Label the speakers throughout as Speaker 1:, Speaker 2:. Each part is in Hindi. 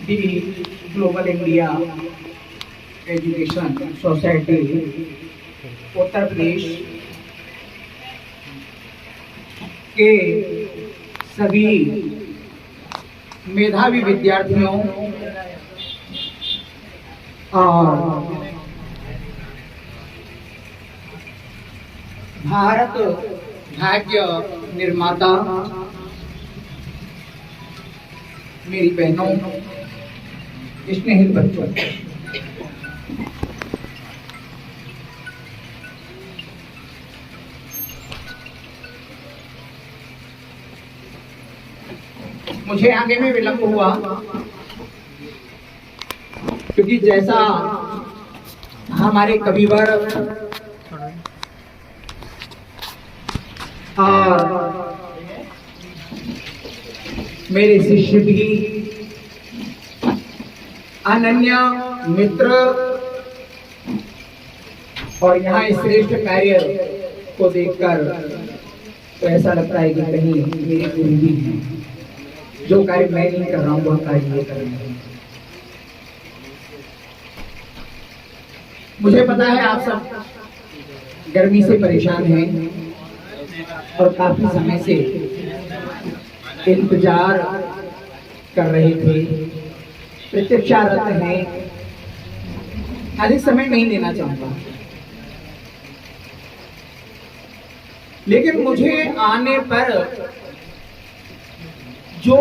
Speaker 1: दी Global India Education Society Uttar Pradesh के सभी मेधावी विद्यार्थियों और भारत भाग्य निर्माता मेरी बहनों, स्नेहित बच्चों, मुझे आगे में विलंब हुआ क्योंकि जैसा हमारे कविवर और मेरे शिष्य भी अनन्य मित्र और यहाँ श्रेष्ठ कार्य को देखकर तो ऐसा लगता है कि कहीं मेरे गुरु भी हैं, जो कार्य मैं नहीं कर रहा हूँ वह कार्य ये कर रहे हैं। मुझे पता है आप सब गर्मी से परेशान हैं और काफी समय से इंतजार कर रहे थे, प्रतीक्षारत हैं। अधिक समय नहीं लेना चाहूंगा, लेकिन मुझे आने पर जो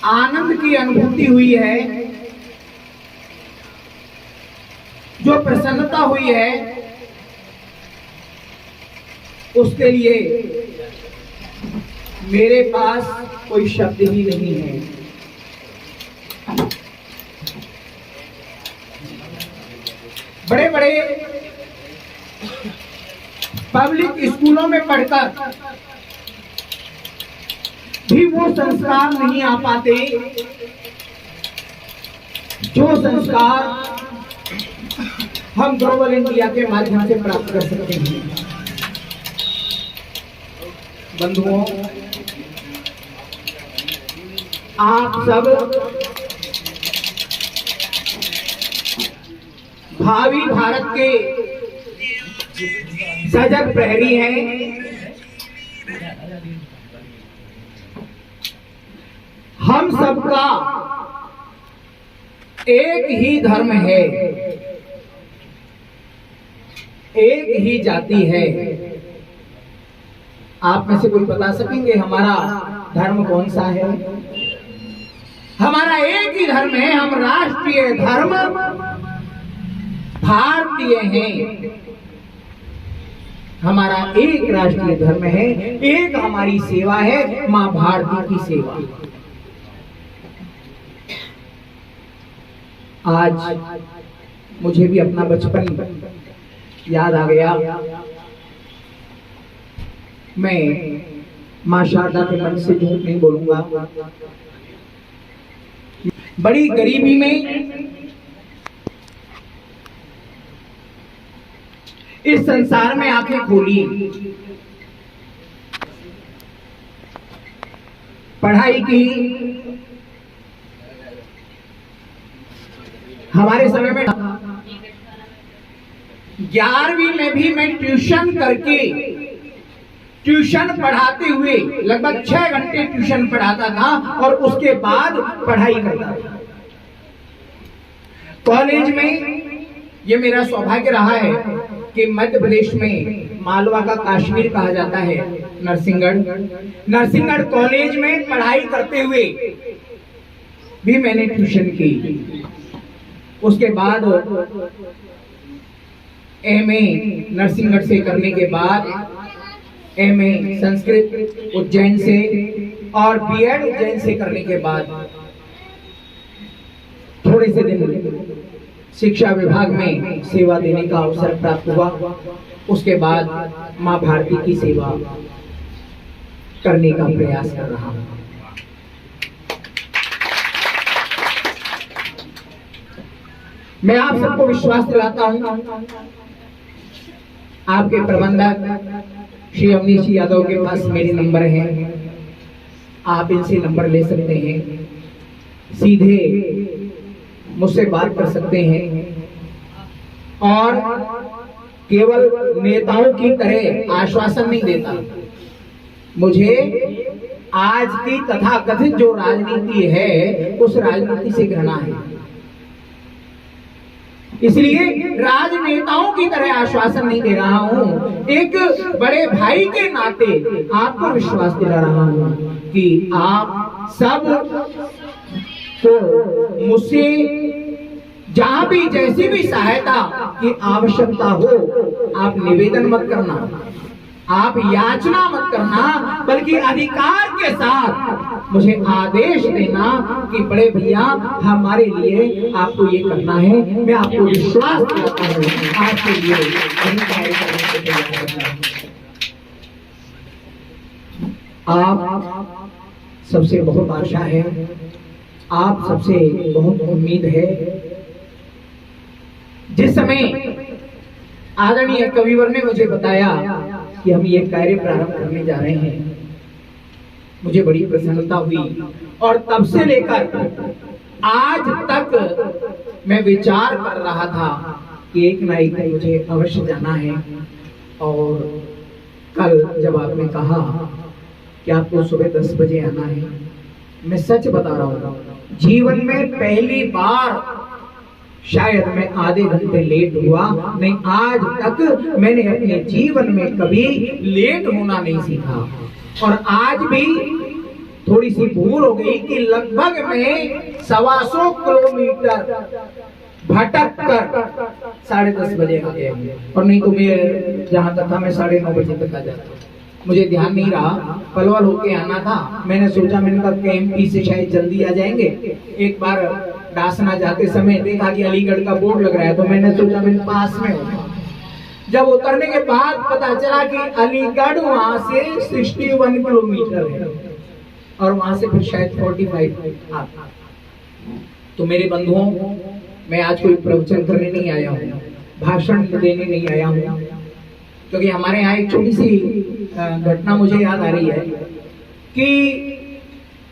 Speaker 1: आनंद की अनुभूति हुई है, जो प्रसन्नता हुई है, उसके लिए मेरे पास कोई शब्द ही नहीं है। बड़े बड़े पब्लिक स्कूलों में पढ़कर भी वो संस्कार नहीं आ पाते जो संस्कार हम ग्लोबल इंडिया के माध्यम से प्राप्त कर सकते हैं। बंधुओं, आप सब भावी भारत के सजग प्रहरी हैं। हम सबका एक ही धर्म है, एक ही जाति है। आप में से कोई बता सकेंगे हमारा धर्म कौन सा है? हमारा एक ही धर्म है, हम राष्ट्रीय धर्म भारतीय हैं। हमारा एक राष्ट्रीय धर्म है, एक हमारी सेवा है, मां भारती की सेवा। आज मुझे भी अपना बचपन याद आ गया। मैं मां शारदा के मन से झूठ नहीं बोलूंगा। बड़ी गरीबी में इस संसार में आंखें खोली, पढ़ाई की। हमारे समय में 11वीं में भी मैं ट्यूशन करके, ट्यूशन पढ़ाते हुए लगभग 6 घंटे ट्यूशन पढ़ाता था और उसके बाद पढ़ाई करता था। कॉलेज में ये मेरा सौभाग्य रहा है कि मध्य प्रदेश में मालवा का कश्मीर कहा जाता है नरसिंहगढ़ कॉलेज में पढ़ाई करते हुए भी मैंने ट्यूशन की। उसके बाद एमए नरसिंहगढ़ से करने के बाद एमए संस्कृत उज्जैन से और बीएड उज्जैन से करने के बाद थोड़े से दिन शिक्षा विभाग में सेवा देने का अवसर प्राप्त हुआ। उसके बाद मां भारती की सेवा करने का प्रयास कर रहा हूं। मैं आप सबको विश्वास दिलाता हूं, आपके प्रबंधक श्री अवनीश यादव के पास मेरे नंबर हैं, आप इनसे नंबर ले सकते हैं। सीधे मुझसे बात कर सकते हैं और केवल नेताओं की तरह आश्वासन नहीं देता। मुझे आज की तथाकथित जो राजनीति है उस राजनीति से घृणा है, इसलिए राजनेताओं की तरह आश्वासन नहीं दे रहा हूं। एक बड़े भाई के नाते आपको विश्वास दिला रहा हूं कि आप सब को मुझसे जहां भी जैसी भी सहायता की आवश्यकता हो आप निवेदन मत करना, आप याचना मत करना, बल्कि अधिकार के साथ मुझे आदेश देना कि बड़े भैया हमारे लिए आपको ये करना है। मैं आपको विश्वास दिलाता हूँ आपके लिए आप सबसे बहुत आशा है, आप सबसे बहुत उम्मीद है। जिस समय आदरणीय कविवर ने मुझे बताया कि हम ये कार्य प्रारंभ करने जा रहे हैं, मुझे बड़ी प्रसन्नता हुई और तब से लेकर आज तक मैं विचार कर रहा था कि एक ना एक दिन मुझे अवश्य जाना है। और कल जब आपने कहा कि आपको सुबह 10 बजे आना है, मैं सच बता रहा हूँ, जीवन में पहली बार शायद मैं आधे घंटे लेट हुआ नहीं। आज तक मैंने अपने जीवन में कभी लेट होना नहीं सीखा और आज भी थोड़ी सी भूल हो गई कि लगभग मैं 125 किलोमीटर भटक कर 10:30 बजे आ गया और नहीं तो मैं जहां तक था मैं 9:30 बजे तक आ जाता। मुझे ध्यान नहीं रहा, पलवल होके आना था। मैंने सोचा मैंने कहा KMP से शायद जल्दी आ जाएंगे। एक बार डासना जाते समय देखा कि अलीगढ़ का बोर्ड लग रहा है तो मैंने सोचा मैं पास में हूँ। जब उतरने के बाद पता चला कि अलीगढ़ वहां से 61 किलोमीटर है और वहां से फिर शायद 45 आता। तो मेरे बंधुओं, मैं आज कोई प्रवचन करने नहीं आया हूँ, भाषण देने नहीं आया हूँ, क्योंकि हमारे यहाँ एक छोटी सी घटना मुझे याद आ रही है कि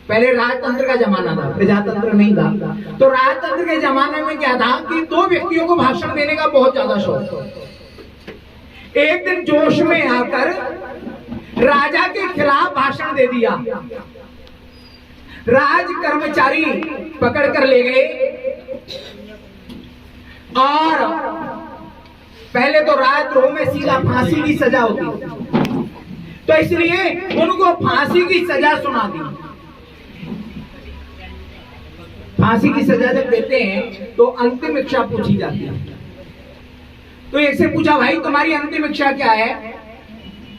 Speaker 1: पहले राजतंत्र का जमाना था, प्रजातंत्र नहीं था। तो राजतंत्र के जमाने में क्या था कि 2 व्यक्तियों को भाषण देने का बहुत ज्यादा शौक था। एक दिन जोश में आकर राजा के खिलाफ भाषण दे दिया। राज कर्मचारी पकड़ कर ले गए और पहले तो राजद्रोह में सीधा फांसी की सजा होती, तो इसलिए उनको फांसी की सजा सुना दी। फांसी की सजा जब देते हैं तो अंतिम इच्छा पूछी जाती है। तो एक से पूछा, भाई तुम्हारी अंतिम इच्छा क्या है?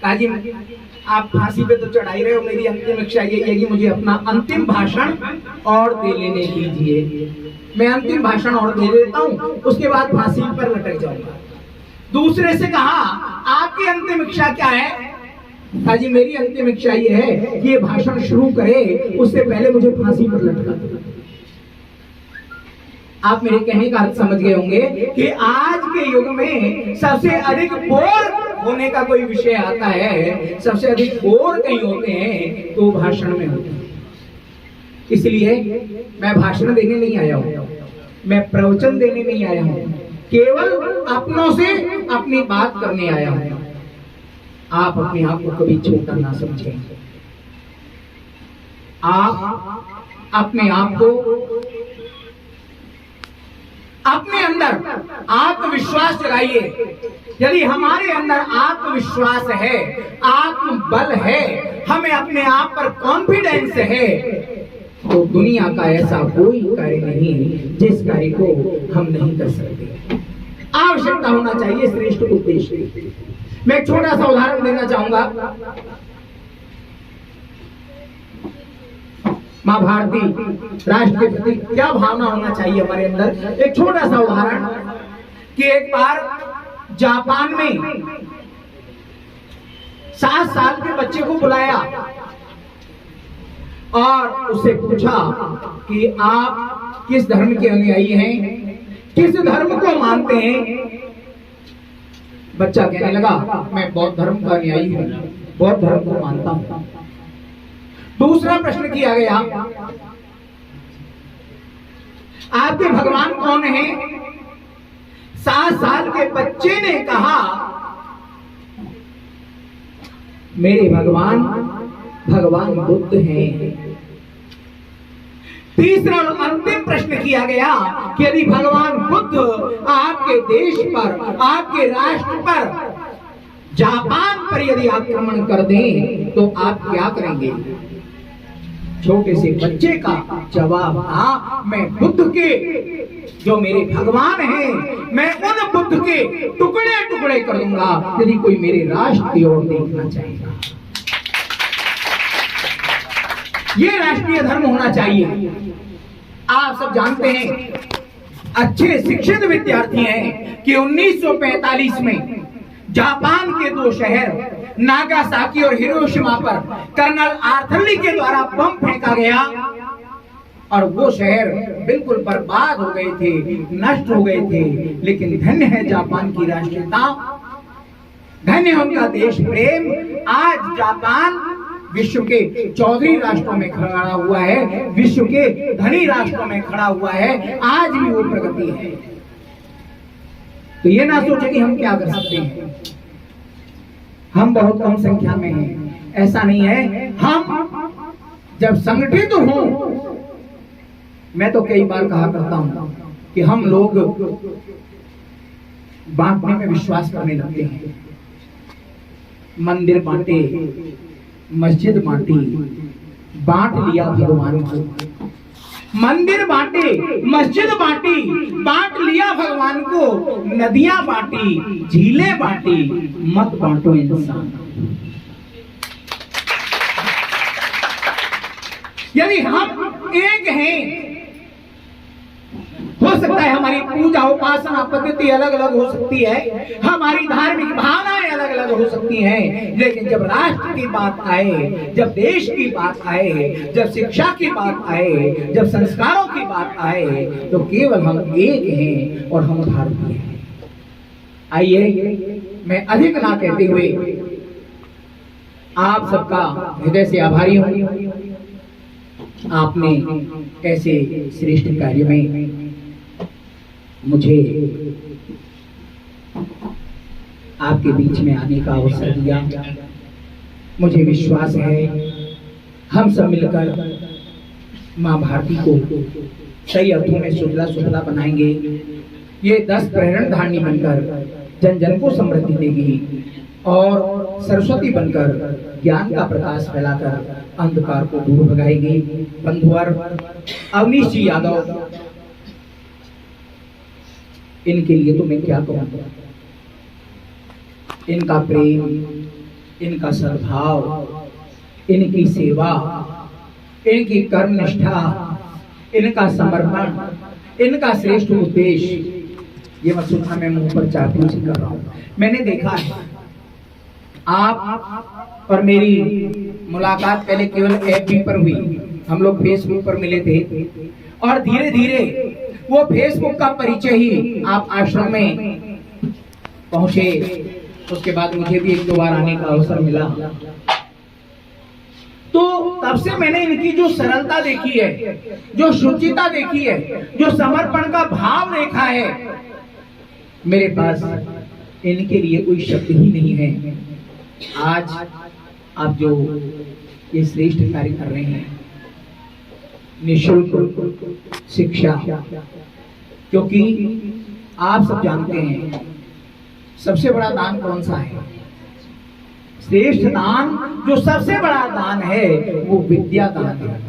Speaker 1: कहा जी आप फांसी पे तो चढ़ाई रहे हो, मेरी अंतिम इच्छा यही है कि मुझे अपना अंतिम भाषण और दे लेने दीजिए। मैं अंतिम भाषण और दे देता हूँ, उसके बाद फांसी पर लटक जाऊंगा। दूसरे से कहा, आपकी अंतिम इच्छा क्या है? कहा जी मेरी अंतिम इच्छा ये है कि ये भाषण शुरू करे उससे पहले मुझे फांसी पर लटका दो। आप मेरे कहने का अर्थ समझ गए होंगे कि आज के युग में सबसे अधिक बोर होने का कोई विषय आता है, सबसे अधिक बोर कहीं होते हैं तो भाषण में होते हैं। इसलिए मैं भाषण देने नहीं आया हूं, मैं प्रवचन देने नहीं आया हूं, केवल अपनों से अपनी बात करने आया हूं। आप अपने आप को कभी छोटा ना समझें। आप अपने आप को अपने अंदर आत्मविश्वास जगाइए। यदि हमारे अंदर आत्मविश्वास है, आत्मबल है, हमें अपने आप पर कॉन्फिडेंस है, तो दुनिया का ऐसा कोई कार्य नहीं जिस कार्य को हम नहीं कर सकते। आवश्यकता होना चाहिए श्रेष्ठ उद्देश्य। मैं एक छोटा सा उदाहरण देना चाहूंगा। माँ भारती राष्ट्र के प्रति क्या भावना होना चाहिए हमारे अंदर। एक छोटा सा उदाहरण कि एक बार जापान में 7 साल के बच्चे को बुलाया और उससे पूछा कि आप किस धर्म के अनुयायी हैं, किस धर्म को मानते हैं। बच्चा कहने लगा मैं बौद्ध धर्म का अनुयायी हूं, बौद्ध धर्म को मानता हूं। दूसरा प्रश्न किया गया आपके भगवान कौन है? 7 साल के बच्चे ने कहा मेरे भगवान भगवान बुद्ध हैं। तीसरा और अंतिम प्रश्न किया गया कि यदि भगवान बुद्ध आपके देश पर, आपके राष्ट्र पर, जापान पर यदि आक्रमण कर दें तो आप क्या करेंगे? छोटे से बच्चे का जवाब था मैं बुद्ध के, जो मेरे भगवान हैं, मैं उन बुद्ध के टुकड़े टुकड़े कर दूंगा यदि कोई मेरे राष्ट्र की ओर देखना चाहेगा। ये राष्ट्रीय धर्म होना चाहिए। आप सब जानते हैं, अच्छे शिक्षित विद्यार्थी हैं कि 1945 में जापान के 2 शहर नागासाकी और हिरोशिमा पर कर्नल आर्थर ली के द्वारा बम फेंका गया और वो शहर बिल्कुल बर्बाद हो गए थे, नष्ट हो गए थे। लेकिन धन्य है जापान की राष्ट्रीयता, धन्य है उनका देश प्रेम। आज जापान विश्व के 14 राष्ट्रों में खड़ा हुआ है, विश्व के धनी राष्ट्रों में खड़ा हुआ है, आज भी वो प्रगति है। तो ये ना सोचे कि हम क्या कर सकते हैं, हम बहुत कम संख्या में हैं, ऐसा नहीं है। हम जब संगठित हों, मैं तो कई बार कहा करता हूं कि हम लोग बांटने में विश्वास करने लगते हैं। मंदिर बांटे, मस्जिद बांटी, बांट लिया भगवान को। मंदिर बांटे, मस्जिद बांटी, बांट लिया भगवान को। नदियां बांटी, झीलें बांटी, मत बांटो इंसान। यदि हम एक हैं, हो सकता है हमारी पूजा उपासना पद्धति अलग अलग हो सकती है, हमारी धार्मिक भावनाएं अलग अलग हो सकती हैं, लेकिन जब राष्ट्र की बात आए, जब देश की बात आए, जब शिक्षा की बात आए, जब संस्कारों की बात आए, तो केवल हम एक हैं और हम भारतीय हैं। आइए, मैं अधिक ना कहते हुए आप सबका हृदय से आभारी हूं। आपने ऐसे श्रेष्ठ कार्य में मुझे आपके बीच में आने का अवसर दिया। मुझे विश्वास है हम सब मिलकर मां भारती को सही अर्थों में सुधला सुधला बनाएंगे। ये 10 प्रेरण धारणी बनकर जन जन को समृद्धि देगी और सरस्वती बनकर ज्ञान का प्रकाश फैलाकर अंधकार को दूर भगाएगी। बंधुवर अवनीश जी यादव, इनके लिए तो मैं क्या कहूँगा, इनका प्रेम, इनका सद्भाव, इनकी सेवा, इनकी कर्मनिष्ठा, इनका समर्पण, इनका श्रेष्ठ उद्देश्य, ये मत सोचना मैं मुंह पर चाटू से कर रहा हूँ। मैंने देखा है आप और मेरी मुलाकात पहले केवल FB पर हुई, हम लोग फेसबुक पर मिले थे और धीरे धीरे वो फेसबुक का परिचय ही आप आश्रम में पहुंचे। उसके बाद मुझे भी 1-2 बार आने का अवसर मिला, तो तब से मैंने इनकी जो सरलता देखी है, जो शुचिता देखी है, जो समर्पण का भाव देखा है, मेरे पास इनके लिए कोई शब्द ही नहीं है। आज आप जो ये श्रेष्ठ कार्य कर रहे हैं, निःशुल्क शिक्षा, क्योंकि आप सब जानते हैं सबसे बड़ा दान कौन सा है? श्रेष्ठ दान, जो सबसे बड़ा दान है वो विद्या दान है।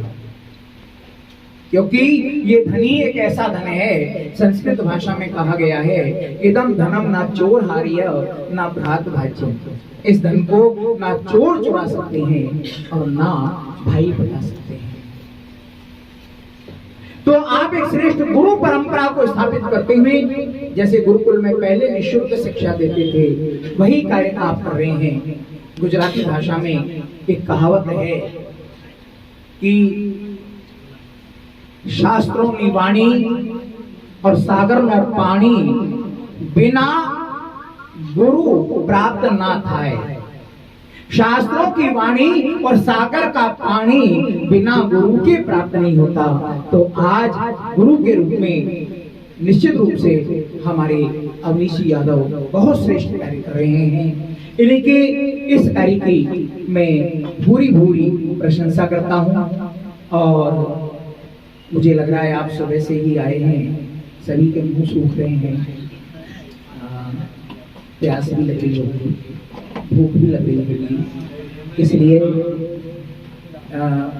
Speaker 1: क्योंकि ये धनी एक ऐसा धन है, संस्कृत भाषा में कहा गया है, इदम धनम ना चोर हारिय ना भ्रात भाज्य। इस धन को ना चोर चुरा सकते हैं और ना भाई बता सकते हैं। तो आप एक श्रेष्ठ गुरु परंपरा को स्थापित करते हुए, जैसे गुरुकुल में पहले निःशुल्क शिक्षा देते थे, वही कार्य आप कर रहे हैं। गुजराती भाषा में एक कहावत है कि शास्त्रों ની वाणी और सागर નો पानी बिना गुरु प्राप्त ना थाय। शास्त्रों की वाणी और सागर का पानी बिना गुरु के प्राप्त नहीं होता। तो आज गुरु के रूप में निश्चित रूप से हमारे अवनीश यादव बहुत श्रेष्ठ कार्य कर रहे हैं। इनके इस कार्य की मैं भूरी भूरी प्रशंसा करता हूँ। और मुझे लग रहा है आप सुबह से ही आए हैं, सभी के मुंह सूख रहे हैं, प्यास भी लग रही होगी, भूख भी लग रही होगी, इसलिए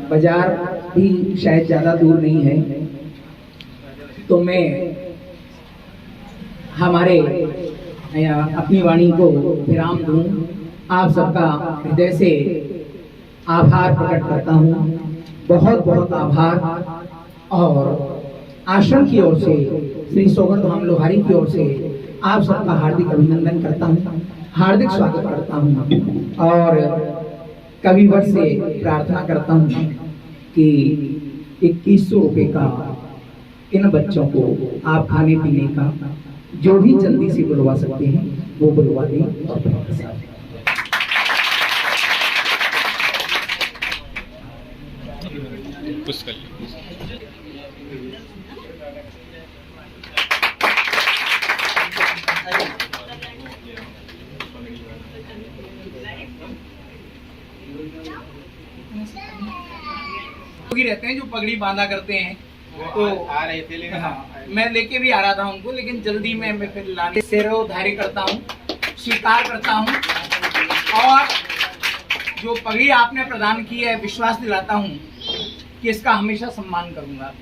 Speaker 1: बाजार भी शायद ज़्यादा दूर नहीं है। तो मैं हमारे अपनी वाणी को विराम दूं, आप सबका हृदय से आभार प्रकट करता हूं, बहुत बहुत आभार। और आश्रम की ओर से, श्री सौगंध धाम लोहारी की ओर से आप सबका हार्दिक अभिनंदन करता हूं, हार्दिक स्वागत करता हूं। और कविवर से प्रार्थना करता हूं कि 2100 रुपये का इन बच्चों को आप खाने पीने का जो भी जल्दी से बुलवा सकते हैं वो बुलवा दें। और
Speaker 2: रहते हैं जो पगड़ी बांधा करते हैं, तो आ रहे थे, लेकिन हाँ, मैं लेके भी आ रहा था उनको, लेकिन जल्दी में मैं फिर लाने सिरोधार्य करता हूँ, स्वीकार करता हूँ। और जो पगड़ी आपने प्रदान की है, विश्वास दिलाता हूँ कि इसका हमेशा सम्मान करूंगा।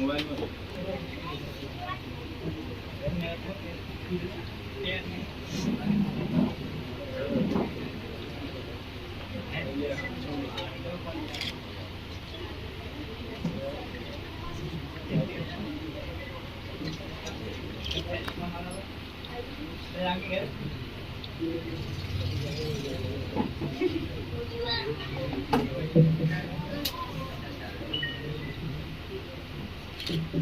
Speaker 2: मोबाइल में